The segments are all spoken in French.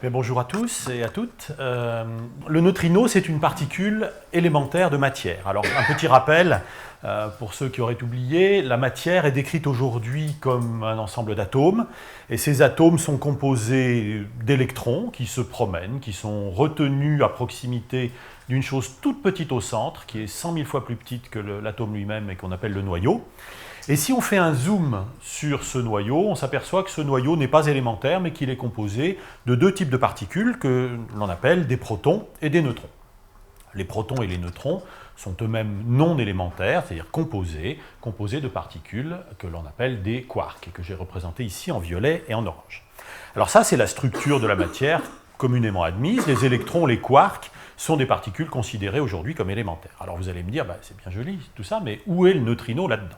Mais bonjour à tous et à toutes. Le neutrino, c'est une particule élémentaire de matière. Alors, un petit rappel, pour ceux qui auraient oublié, la matière est décrite aujourd'hui comme un ensemble d'atomes, et ces atomes sont composés d'électrons qui se promènent, qui sont retenus à proximité d'une chose toute petite au centre, qui est 100 000 fois plus petite que l'atome lui-même et qu'on appelle le noyau. Et si on fait un zoom sur ce noyau, on s'aperçoit que ce noyau n'est pas élémentaire, mais qu'il est composé de deux types de particules que l'on appelle des protons et des neutrons. Les protons et les neutrons sont eux-mêmes non élémentaires, c'est-à-dire composés de particules que l'on appelle des quarks, et que j'ai représentés ici en violet et en orange. Alors ça, c'est la structure de la matière communément admise. Les électrons, les quarks, sont des particules considérées aujourd'hui comme élémentaires. Alors vous allez me dire, c'est bien joli tout ça, mais où est le neutrino là-dedans ?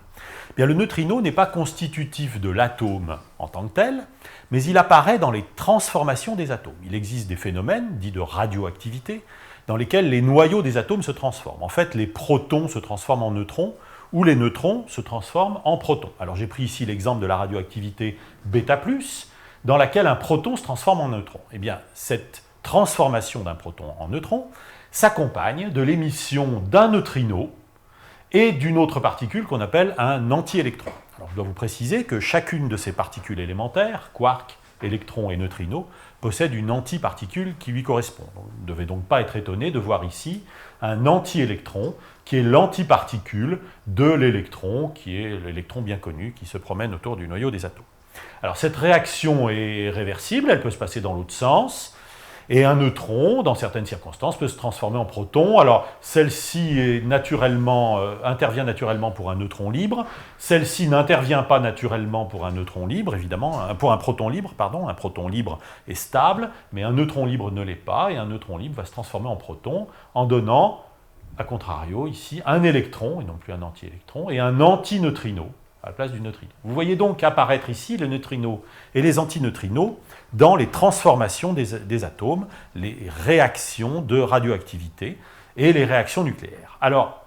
Bien, le neutrino n'est pas constitutif de l'atome en tant que tel, mais il apparaît dans les transformations des atomes. Il existe des phénomènes dits de radioactivité, dans lesquels les noyaux des atomes se transforment. En fait, les protons se transforment en neutrons, ou les neutrons se transforment en protons. Alors j'ai pris ici l'exemple de la radioactivité β+, dans laquelle un proton se transforme en neutron. Eh bien, cette transformation d'un proton en neutron s'accompagne de l'émission d'un neutrino et d'une autre particule qu'on appelle un antiélectron. Alors je dois vous préciser que chacune de ces particules élémentaires, quarks, électrons et neutrinos, possède une antiparticule qui lui correspond. Vous ne devez donc pas être étonné de voir ici un antiélectron qui est l'antiparticule de l'électron, qui est l'électron bien connu, qui se promène autour du noyau des atomes. Alors cette réaction est réversible, elle peut se passer dans l'autre sens, et un neutron, dans certaines circonstances, peut se transformer en proton. Alors, celle-ci intervient naturellement pour un neutron libre. Celle-ci n'intervient pas naturellement pour un neutron libre, évidemment, pour un proton libre, pardon. Un proton libre est stable, mais un neutron libre ne l'est pas, et un neutron libre va se transformer en proton en donnant, à contrario, ici, un électron, et non plus un antiélectron, et un antineutrino à la place du neutrino. Vous voyez donc apparaître ici les neutrinos et les antineutrinos dans les transformations des atomes, les réactions de radioactivité et les réactions nucléaires. Alors,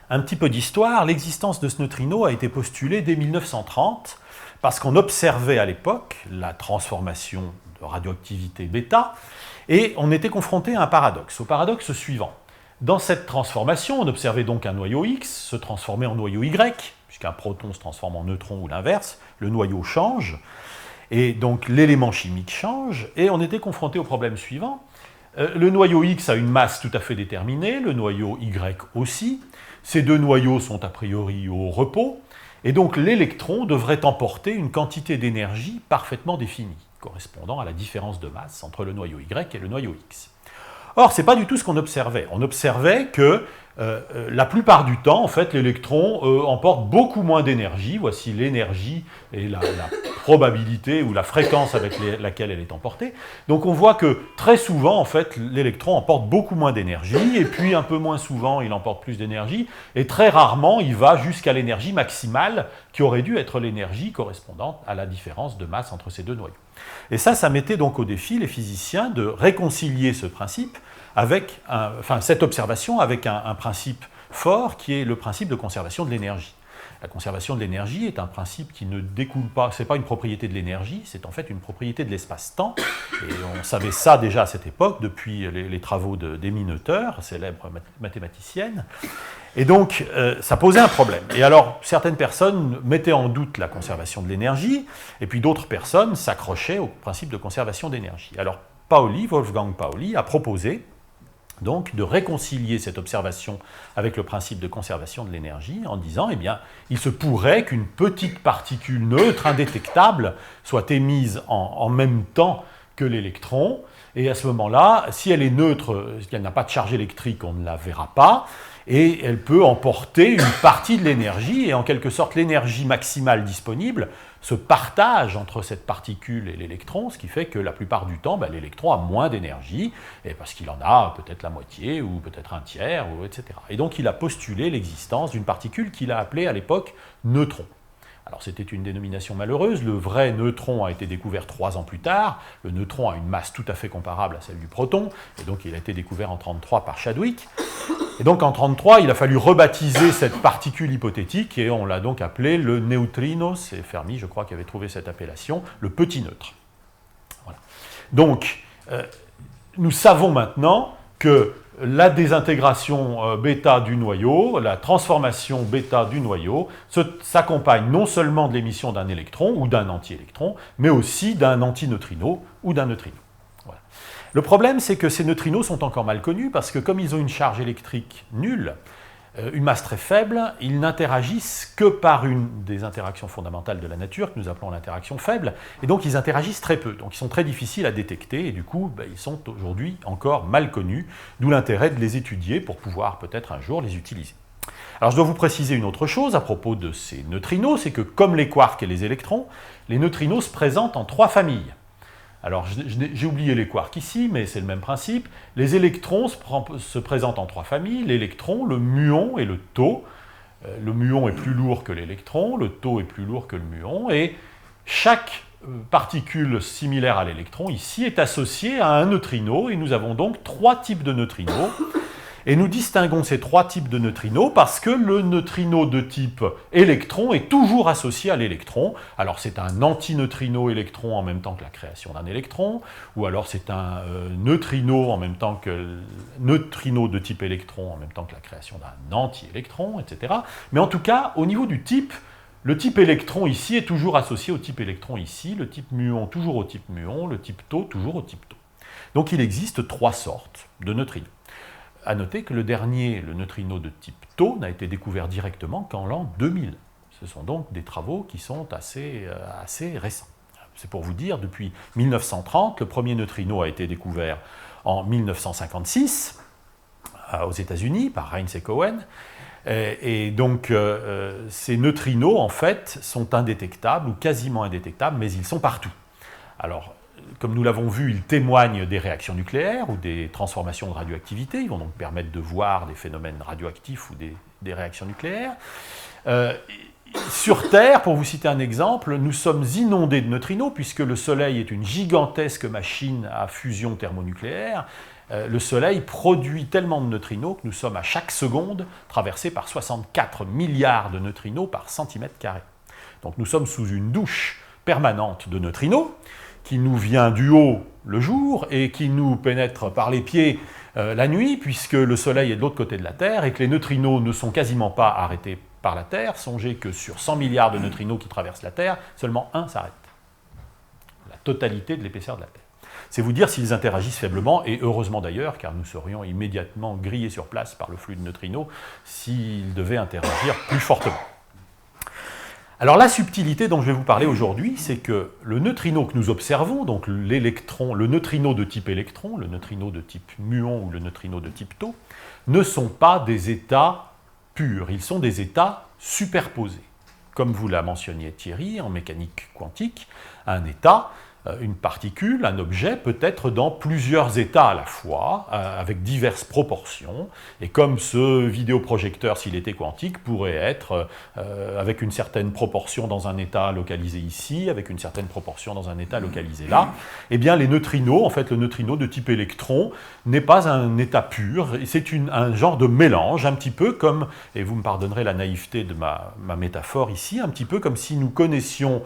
un petit peu d'histoire, l'existence de ce neutrino a été postulée dès 1930 parce qu'on observait à l'époque la transformation de radioactivité bêta et on était confronté à un paradoxe, au paradoxe suivant. Dans cette transformation, on observait donc un noyau X se transformer en noyau Y, puisqu'un proton se transforme en neutron ou l'inverse, le noyau change, et donc l'élément chimique change, et on était confronté au problème suivant. Le noyau X a une masse tout à fait déterminée, le noyau Y aussi. Ces deux noyaux sont a priori au repos, et donc l'électron devrait emporter une quantité d'énergie parfaitement définie, correspondant à la différence de masse entre le noyau Y et le noyau X. Or, ce n'est pas du tout ce qu'on observait. On observait que la plupart du temps, en fait, l'électron emporte beaucoup moins d'énergie. Voici l'énergie et la probabilité ou la fréquence avec laquelle elle est emportée. Donc on voit que très souvent, en fait, l'électron emporte beaucoup moins d'énergie, et puis un peu moins souvent, il emporte plus d'énergie, et très rarement, il va jusqu'à l'énergie maximale, qui aurait dû être l'énergie correspondante à la différence de masse entre ces deux noyaux. Et ça mettait donc au défi les physiciens de réconcilier ce principe avec cette observation avec un principe fort qui est le principe de conservation de l'énergie. La conservation de l'énergie est un principe qui ne découle pas, ce n'est pas une propriété de l'énergie, c'est en fait une propriété de l'espace-temps. Et on savait ça déjà à cette époque, depuis les travaux d'Emmy Noether, célèbre mathématicienne. Et donc, ça posait un problème. Et alors, certaines personnes mettaient en doute la conservation de l'énergie, et puis d'autres personnes s'accrochaient au principe de conservation d'énergie. Alors, Wolfgang Pauli a proposé donc de réconcilier cette observation avec le principe de conservation de l'énergie en disant, eh bien, il se pourrait qu'une petite particule neutre, indétectable, soit émise en même temps que l'électron, et à ce moment-là, si elle est neutre, si elle n'a pas de charge électrique, on ne la verra pas, et elle peut emporter une partie de l'énergie, et en quelque sorte l'énergie maximale disponible se partage entre cette particule et l'électron, ce qui fait que la plupart du temps, l'électron a moins d'énergie, parce qu'il en a peut-être la moitié, ou peut-être un tiers, etc. Et donc il a postulé l'existence d'une particule qu'il a appelée à l'époque neutron. Alors c'était une dénomination malheureuse, le vrai neutron a été découvert 3 ans plus tard, le neutron a une masse tout à fait comparable à celle du proton, et donc il a été découvert en 1933 par Chadwick. Et donc en 1933, il a fallu rebaptiser cette particule hypothétique, et on l'a donc appelé le neutrino, c'est Fermi je crois qui avait trouvé cette appellation, le petit neutre. Voilà. Donc, nous savons maintenant que la désintégration bêta du noyau, la transformation bêta du noyau, s'accompagne non seulement de l'émission d'un électron ou d'un anti-électron, mais aussi d'un antineutrino ou d'un neutrino. Voilà. Le problème, c'est que ces neutrinos sont encore mal connus parce que comme ils ont une charge électrique nulle, une masse très faible, ils n'interagissent que par une des interactions fondamentales de la nature, que nous appelons l'interaction faible, et donc ils interagissent très peu, donc ils sont très difficiles à détecter, et du coup, ils sont aujourd'hui encore mal connus, d'où l'intérêt de les étudier pour pouvoir peut-être un jour les utiliser. Alors je dois vous préciser une autre chose à propos de ces neutrinos, c'est que comme les quarks et les électrons, les neutrinos se présentent en 3 familles. Alors, j'ai oublié les quarks ici, mais c'est le même principe. Les électrons se présentent en 3 familles, l'électron, le muon et le tau. Le muon est plus lourd que l'électron, le tau est plus lourd que le muon, et chaque particule similaire à l'électron, ici, est associée à un neutrino, et nous avons donc 3 types de neutrinos. Et nous distinguons ces 3 types de neutrinos parce que le neutrino de type électron est toujours associé à l'électron. Alors c'est un antineutrino électron en même temps que la création d'un électron, ou alors c'est un neutrino en même temps que neutrino de type électron en même temps que la création d'un anti-électron, etc. Mais en tout cas, au niveau du type, le type électron ici est toujours associé au type électron ici, le type muon toujours au type muon, le type tau toujours au type tau. Donc il existe 3 sortes de neutrinos. À noter que le dernier, le neutrino de type tau, n'a été découvert directement qu'en l'an 2000. Ce sont donc des travaux qui sont assez récents. C'est pour vous dire, depuis 1930, le premier neutrino a été découvert en 1956 aux États-Unis par Heinz et Cohen. Et donc, ces neutrinos, en fait, sont indétectables ou quasiment indétectables, mais ils sont partout. Alors, comme nous l'avons vu, ils témoignent des réactions nucléaires ou des transformations de radioactivité. Ils vont donc permettre de voir des phénomènes radioactifs ou des réactions nucléaires. Sur Terre, pour vous citer un exemple, nous sommes inondés de neutrinos puisque le Soleil est une gigantesque machine à fusion thermonucléaire. Le Soleil produit tellement de neutrinos que nous sommes à chaque seconde traversés par 64 milliards de neutrinos par centimètre carré. Donc nous sommes sous une douche permanente de neutrinos qui nous vient du haut le jour et qui nous pénètre par les pieds la nuit, puisque le Soleil est de l'autre côté de la Terre et que les neutrinos ne sont quasiment pas arrêtés par la Terre. Songez que sur 100 milliards de neutrinos qui traversent la Terre, seulement un s'arrête. La totalité de l'épaisseur de la Terre. C'est vous dire s'ils interagissent faiblement, et heureusement d'ailleurs, car nous serions immédiatement grillés sur place par le flux de neutrinos s'ils devaient interagir plus fortement. Alors la subtilité dont je vais vous parler aujourd'hui, c'est que le neutrino que nous observons, donc l'électron, le neutrino de type électron, le neutrino de type muon ou le neutrino de type tau, ne sont pas des états purs, ils sont des états superposés. Comme vous l'a mentionné Thierry, en mécanique quantique, un état, une particule, un objet peut être dans plusieurs états à la fois, avec diverses proportions, et comme ce vidéoprojecteur, s'il était quantique, pourrait être avec une certaine proportion dans un état localisé ici, avec une certaine proportion dans un état localisé là, eh bien les neutrinos, en fait le neutrino de type électron, n'est pas un état pur, c'est un genre de mélange, un petit peu comme, et vous me pardonnerez la naïveté de ma métaphore ici, un petit peu comme si nous connaissions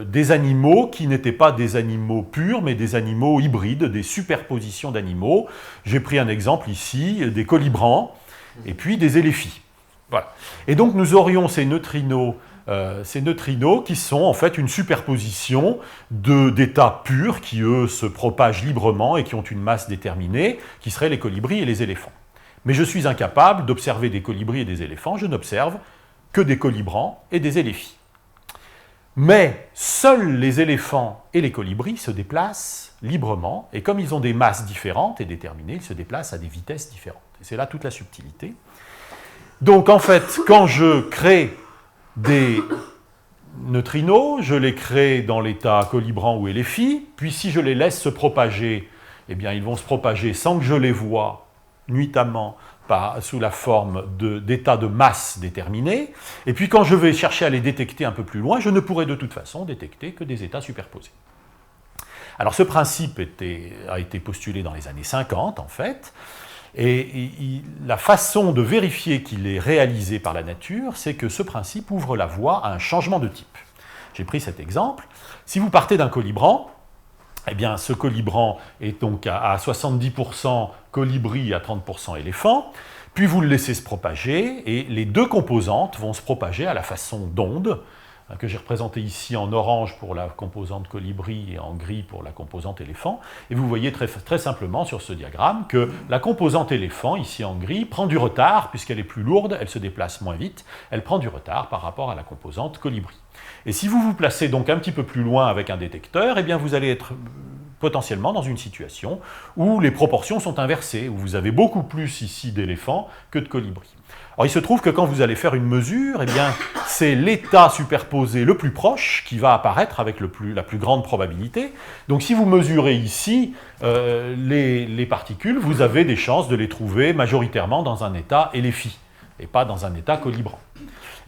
des animaux qui n'étaient pas des animaux purs, mais des animaux hybrides, des superpositions d'animaux. J'ai pris un exemple ici, des colibrants, et puis des éléphis. Voilà. Et donc nous aurions ces neutrinos qui sont en fait une superposition d'états purs qui, eux, se propagent librement et qui ont une masse déterminée, qui seraient les colibris et les éléphants. Mais je suis incapable d'observer des colibris et des éléphants, je n'observe que des colibrants et des éléphis. Mais seuls les éléphants et les colibris se déplacent librement, et comme ils ont des masses différentes et déterminées, ils se déplacent à des vitesses différentes. Et c'est là toute la subtilité. Donc en fait, quand je crée des neutrinos, je les crée dans l'état colibrant ou éléphi, puis si je les laisse se propager, eh bien ils vont se propager sans que je les voie nuitamment, sous la forme d'états de masse déterminés, et puis quand je vais chercher à les détecter un peu plus loin, je ne pourrai de toute façon détecter que des états superposés. Alors ce principe a été postulé dans les années 50, en fait, et la façon de vérifier qu'il est réalisé par la nature, c'est que ce principe ouvre la voie à un changement de type. J'ai pris cet exemple. Si vous partez d'un colibrant, eh bien, ce colibrant est donc à 70% colibri et à 30% éléphant. Puis vous le laissez se propager, et les deux composantes vont se propager à la façon d'ondes, que j'ai représenté ici en orange pour la composante colibri et en gris pour la composante éléphant. Et vous voyez très simplement sur ce diagramme que la composante éléphant, ici en gris, prend du retard, puisqu'elle est plus lourde, elle se déplace moins vite, elle prend du retard par rapport à la composante colibri. Et si vous vous placez donc un petit peu plus loin avec un détecteur, eh bien vous allez être potentiellement dans une situation où les proportions sont inversées, où vous avez beaucoup plus ici d'éléphants que de colibris. Alors il se trouve que quand vous allez faire une mesure, eh bien c'est l'état superposé le plus proche qui va apparaître avec la plus grande probabilité. Donc si vous mesurez ici les particules, vous avez des chances de les trouver majoritairement dans un état éléphi, et pas dans un état colibrant.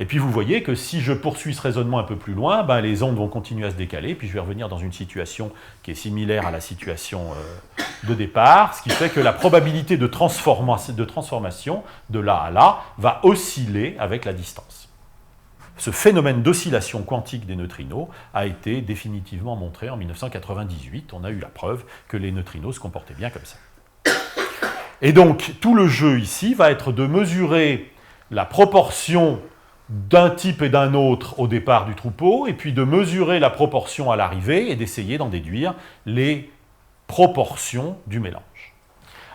Et puis vous voyez que si je poursuis ce raisonnement un peu plus loin, ben les ondes vont continuer à se décaler, puis je vais revenir dans une situation qui est similaire à la situation de départ, ce qui fait que la probabilité de transformation de là à là va osciller avec la distance. Ce phénomène d'oscillation quantique des neutrinos a été définitivement montré en 1998. On a eu la preuve que les neutrinos se comportaient bien comme ça. Et donc, tout le jeu ici va être de mesurer la proportion d'un type et d'un autre au départ du troupeau, et puis de mesurer la proportion à l'arrivée et d'essayer d'en déduire les proportions du mélange.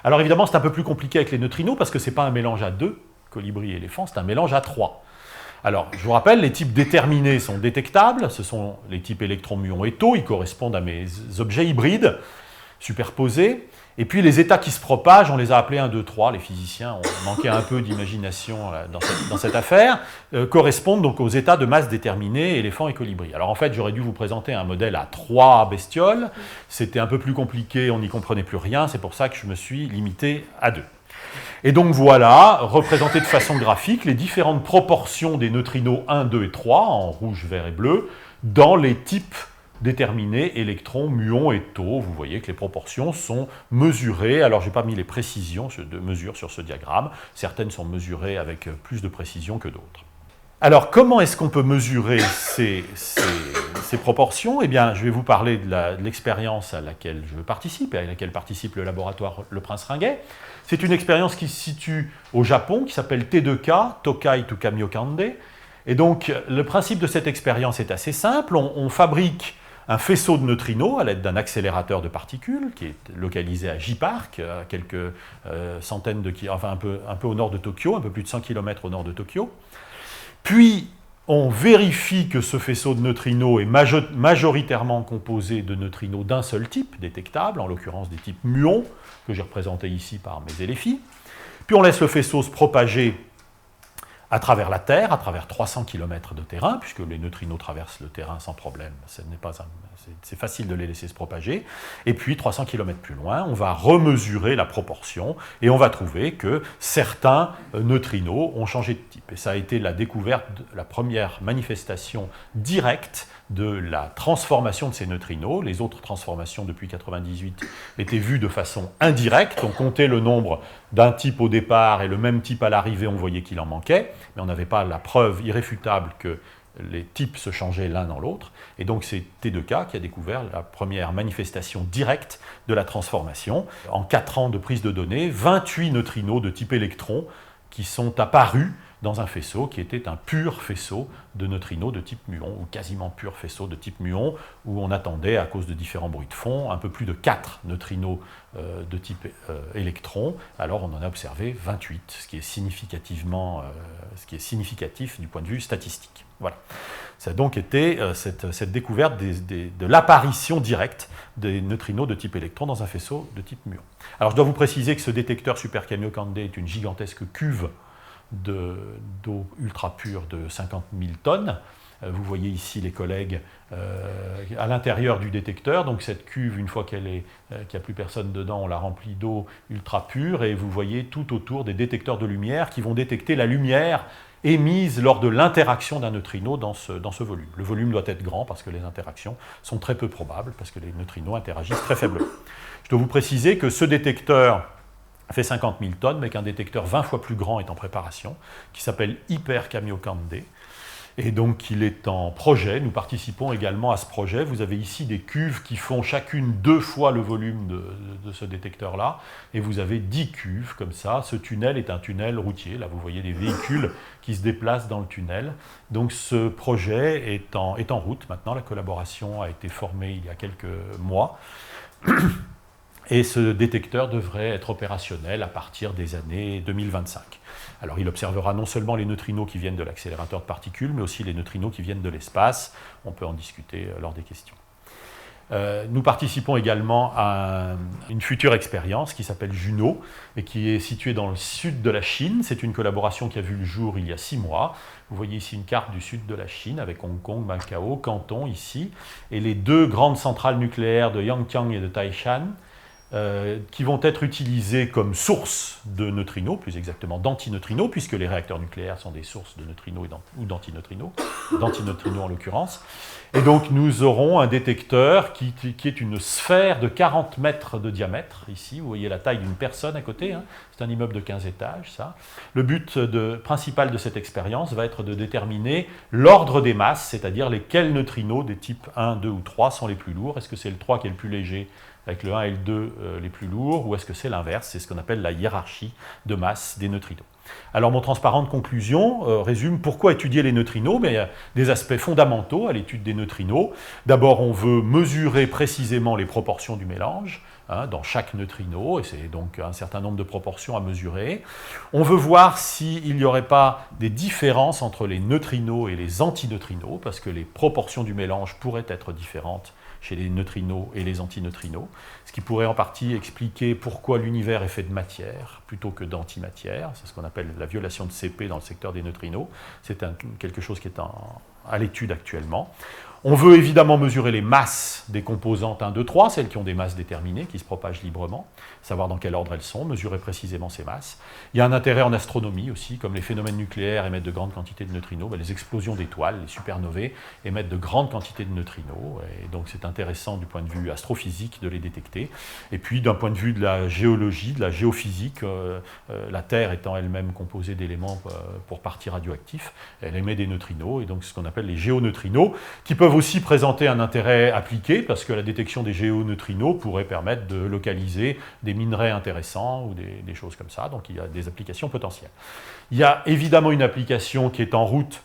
Alors évidemment, c'est un peu plus compliqué avec les neutrinos, parce que ce n'est pas un mélange à 2, colibri et éléphant, c'est un mélange à 3. Alors, je vous rappelle, les types déterminés sont détectables, ce sont les types électrons, muons et taux, ils correspondent à mes objets hybrides superposés. Et puis les états qui se propagent, on les a appelés 1, 2, 3, les physiciens ont manqué un peu d'imagination dans cette affaire, correspondent donc aux états de masse déterminés, éléphants et colibri. Alors en fait, j'aurais dû vous présenter un modèle à 3 bestioles, c'était un peu plus compliqué, on n'y comprenait plus rien, c'est pour ça que je me suis limité à 2. Et donc voilà, représenté de façon graphique, les différentes proportions des neutrinos 1, 2 et 3, en rouge, vert et bleu, dans les types déterminés, électrons, muons et taux. Vous voyez que les proportions sont mesurées. Alors, je n'ai pas mis les précisions de mesure sur ce diagramme. Certaines sont mesurées avec plus de précision que d'autres. Alors, comment est-ce qu'on peut mesurer ces proportions? Eh bien, je vais vous parler de l'expérience à laquelle je participe, et à laquelle participe le laboratoire Le Prince Ringuet. C'est une expérience qui se situe au Japon, qui s'appelle T2K, Tokai to Kamiokande. Et donc, le principe de cette expérience est assez simple. On fabrique un faisceau de neutrinos à l'aide d'un accélérateur de particules qui est localisé à J-Park, à quelques centaines de kilomètres, enfin un peu au nord de Tokyo, un peu plus de 100 km au nord de Tokyo. Puis, on vérifie que ce faisceau de neutrinos est majoritairement composé de neutrinos d'un seul type, détectable, en l'occurrence des types muons, que j'ai représentés ici par mes éléphies. Puis on laisse le faisceau se propager à travers la Terre, à travers 300 km de terrain, puisque les neutrinos traversent le terrain sans problème, c'est facile de les laisser se propager. Et puis, 300 km plus loin, on va remesurer la proportion, et on va trouver que certains neutrinos ont changé de type. Et ça a été la découverte, la première manifestation directe de la transformation de ces neutrinos. Les autres transformations depuis 1998 étaient vues de façon indirecte. On comptait le nombre d'un type au départ et le même type à l'arrivée, on voyait qu'il en manquait, mais on n'avait pas la preuve irréfutable que les types se changeaient l'un dans l'autre. Et donc c'est T2K qui a découvert la première manifestation directe de la transformation. En 4 ans de prise de données, 28 neutrinos de type électron qui sont apparus dans un faisceau qui était un pur faisceau de neutrinos de type muon, ou quasiment pur faisceau de type muon, où on attendait, à cause de différents bruits de fond, un peu plus de 4 neutrinos de type électron. Alors on en a observé 28, ce qui est significatif du point de vue statistique. Voilà. Ça a donc été cette découverte de l'apparition directe des neutrinos de type électron dans un faisceau de type muon. Alors je dois vous préciser que ce détecteur Super Kamiokande est une gigantesque cuve d'eau ultra pure de 50 000 tonnes. Vous voyez ici les collègues à l'intérieur du détecteur. Donc cette cuve, une fois qu'il n'y a plus personne dedans, on la remplit d'eau ultra pure. Et vous voyez tout autour des détecteurs de lumière qui vont détecter la lumière émise lors de l'interaction d'un neutrino dans ce volume. Le volume doit être grand parce que les interactions sont très peu probables, parce que les neutrinos interagissent très faiblement. Je dois vous préciser que ce détecteur fait 50 000 tonnes, mais qu'un détecteur 20 fois plus grand est en préparation, qui s'appelle Hyper Kamiokande, Et donc il est en projet, nous participons également à ce projet. Vous avez ici des cuves qui font chacune 2 fois le volume de ce détecteur-là, et vous avez 10 cuves comme ça. Ce tunnel est un tunnel routier, là vous voyez des véhicules qui se déplacent dans le tunnel. Donc ce projet est en route maintenant, la collaboration a été formée il y a quelques mois, et ce détecteur devrait être opérationnel à partir des années 2025. Alors il observera non seulement les neutrinos qui viennent de l'accélérateur de particules, mais aussi les neutrinos qui viennent de l'espace. On peut en discuter lors des questions. Nous participons également à une future expérience qui s'appelle Juno et qui est située dans le sud de la Chine. C'est une collaboration qui a vu le jour il y a 6 mois. Vous voyez ici une carte du sud de la Chine avec Hong Kong, Macao, Canton ici, et les 2 grandes centrales nucléaires de Yangjiang et de Taishan, qui vont être utilisés comme source de neutrinos, plus exactement d'antineutrinos, puisque les réacteurs nucléaires sont des sources de neutrinos ou d'antineutrinos, d'antineutrinos en l'occurrence. Et donc nous aurons un détecteur qui est une sphère de 40 mètres de diamètre, ici, vous voyez la taille d'une personne à côté, hein. C'est un immeuble de 15 étages, ça. Le but principal de cette expérience va être de déterminer l'ordre des masses, c'est-à-dire lesquels neutrinos des types 1, 2 ou 3 sont les plus lourds. Est-ce que c'est le 3 qui est le plus léger, avec le 1 et le 2 les plus lourds, ou est-ce que c'est l'inverse? C'est ce qu'on appelle la hiérarchie de masse des neutrinos. Alors mon transparent de conclusion résume pourquoi étudier les neutrinos, mais il y a des aspects fondamentaux à l'étude des neutrinos. D'abord, on veut mesurer précisément les proportions du mélange, hein, dans chaque neutrino, et c'est donc un certain nombre de proportions à mesurer. On veut voir s'il n'y aurait pas des différences entre les neutrinos et les antineutrinos, parce que les proportions du mélange pourraient être différentes chez les neutrinos et les antineutrinos, ce qui pourrait en partie expliquer pourquoi l'univers est fait de matière plutôt que d'antimatière. C'est ce qu'on appelle la violation de CP dans le secteur des neutrinos. C'est quelque chose qui est à l'étude actuellement. On veut évidemment mesurer les masses des composantes 1, 2, 3, celles qui ont des masses déterminées, qui se propagent librement, savoir dans quel ordre elles sont, mesurer précisément ces masses. Il y a un intérêt en astronomie aussi, comme les phénomènes nucléaires émettent de grandes quantités de neutrinos, les explosions d'étoiles, les supernovae, émettent de grandes quantités de neutrinos, et donc c'est intéressant du point de vue astrophysique de les détecter. Et puis d'un point de vue de la géologie, de la géophysique, la Terre étant elle-même composée d'éléments pour partie radioactifs, elle émet des neutrinos, et donc ce qu'on appelle les géoneutrinos, qui peuvent aussi présenter un intérêt appliqué, parce que la détection des géoneutrinos pourrait permettre de localiser des minerais intéressants ou des choses comme ça, donc il y a des applications potentielles. Il y a évidemment une application qui est en route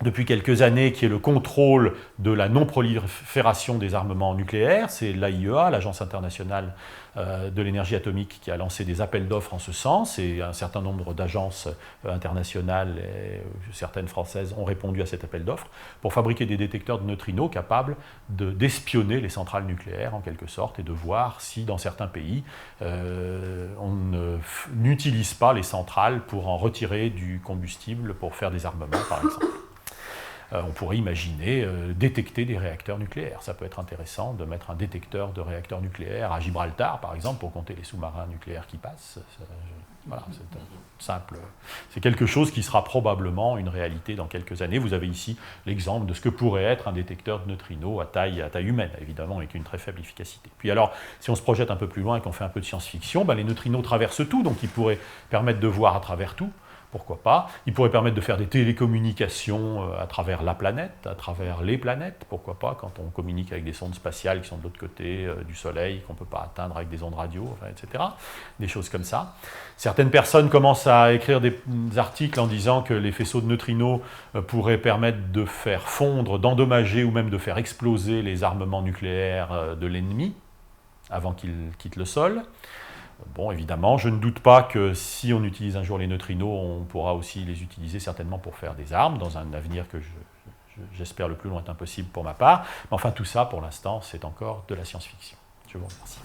depuis quelques années, qui est le contrôle de la non-prolifération des armements nucléaires. C'est l'AIEA, l'Agence internationale de l'énergie atomique, qui a lancé des appels d'offres en ce sens, et un certain nombre d'agences internationales, et certaines françaises, ont répondu à cet appel d'offres pour fabriquer des détecteurs de neutrinos capables d'espionner les centrales nucléaires, en quelque sorte, et de voir si, dans certains pays, on n'utilise pas les centrales pour en retirer du combustible pour faire des armements, par exemple. On pourrait imaginer détecter des réacteurs nucléaires. Ça peut être intéressant de mettre un détecteur de réacteurs nucléaires à Gibraltar, par exemple, pour compter les sous-marins nucléaires qui passent. Voilà, c'est simple. C'est quelque chose qui sera probablement une réalité dans quelques années. Vous avez ici l'exemple de ce que pourrait être un détecteur de neutrinos à taille humaine, évidemment, avec une très faible efficacité. Puis alors, si on se projette un peu plus loin et qu'on fait un peu de science-fiction, les neutrinos traversent tout, donc ils pourraient permettre de voir à travers tout. Pourquoi pas? Il pourrait permettre de faire des télécommunications à travers la planète, à travers les planètes, pourquoi pas, quand on communique avec des sondes spatiales qui sont de l'autre côté du Soleil, qu'on ne peut pas atteindre avec des ondes radio, etc. Des choses comme ça. Certaines personnes commencent à écrire des articles en disant que les faisceaux de neutrinos pourraient permettre de faire fondre, d'endommager ou même de faire exploser les armements nucléaires de l'ennemi avant qu'ils quittent le sol. Bon, évidemment, je ne doute pas que si on utilise un jour les neutrinos, on pourra aussi les utiliser certainement pour faire des armes, dans un avenir que j'espère le plus lointain possible pour ma part. Mais enfin, tout ça, pour l'instant, c'est encore de la science-fiction. Je vous remercie.